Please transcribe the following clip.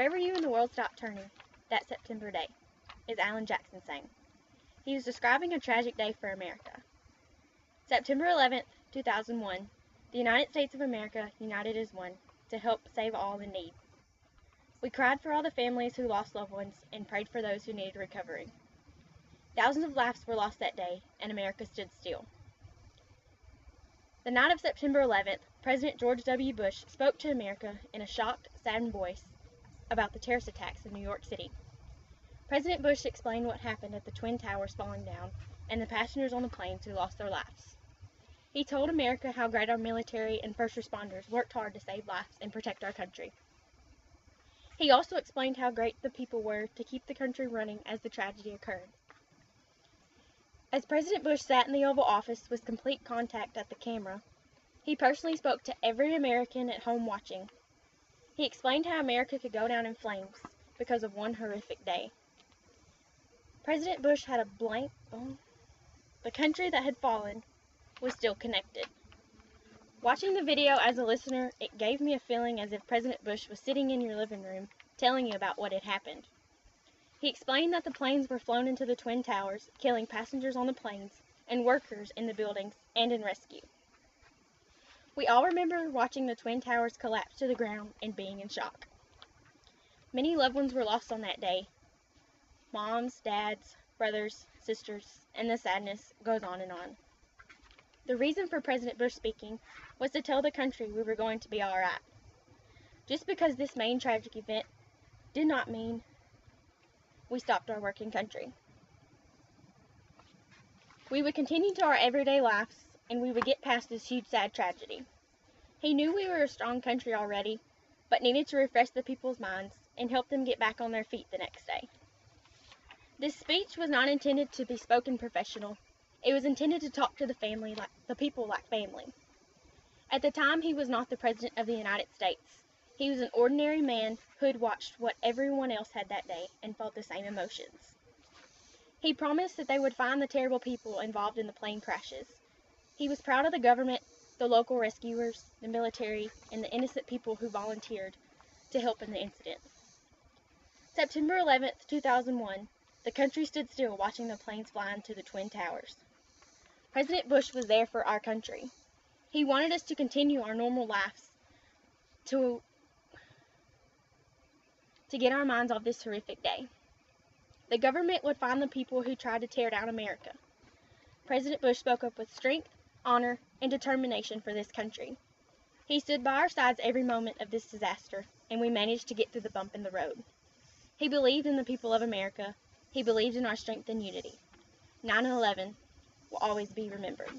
"Wherever you in the world stop turning, that September day," as Alan Jackson sang. He was describing a tragic day for America. September 11th, 2001, the United States of America united as one to help save all in need. We cried for all the families who lost loved ones and prayed for those who needed recovery. Thousands of lives were lost that day, and America stood still. The night of September 11th, President George W. Bush spoke to America in a shocked, saddened voice about the terrorist attacks in New York City. President Bush explained what happened at the Twin Towers falling down and the passengers on the planes who lost their lives. He told America how great our military and first responders worked hard to save lives and protect our country. He also explained how great the people were to keep the country running as the tragedy occurred. As President Bush sat in the Oval Office with complete contact at the camera, he personally spoke to every American at home watching. He explained how America could go down in flames because of one horrific day. President Bush had a blank. The country that had fallen was still connected. Watching the video as a listener, it gave me a feeling as if President Bush was sitting in your living room telling you about what had happened. He explained that the planes were flown into the Twin Towers, killing passengers on the planes and workers in the buildings and in rescue. We all remember watching the Twin Towers collapse to the ground and being in shock. Many loved ones were lost on that day. Moms, dads, brothers, sisters, and the sadness goes on and on. The reason for President Bush speaking was to tell the country we were going to be all right. Just because this main tragic event did not mean we stopped our work in country. We would continue to our everyday lives, and we would get past this huge sad tragedy. He knew we were a strong country already, but needed to refresh the people's minds and help them get back on their feet the next day. This speech was not intended to be spoken professional. It was intended to talk to the people like family. At the time, he was not the President of the United States. He was an ordinary man who had watched what everyone else had that day and felt the same emotions. He promised that they would find the terrible people involved in the plane crashes. He was proud of the government, the local rescuers, the military, and the innocent people who volunteered to help in the incident. September 11th, 2001, the country stood still watching the planes fly into the Twin Towers. President Bush was there for our country. He wanted us to continue our normal lives, to get our minds off this horrific day. The government would find the people who tried to tear down America. President Bush spoke up with strength, honor, and determination for this country. He stood by our sides every moment of this disaster, and we managed to get through the bump in the road. He believed in the people of America. He believed in our strength and unity. 9/11 will always be remembered.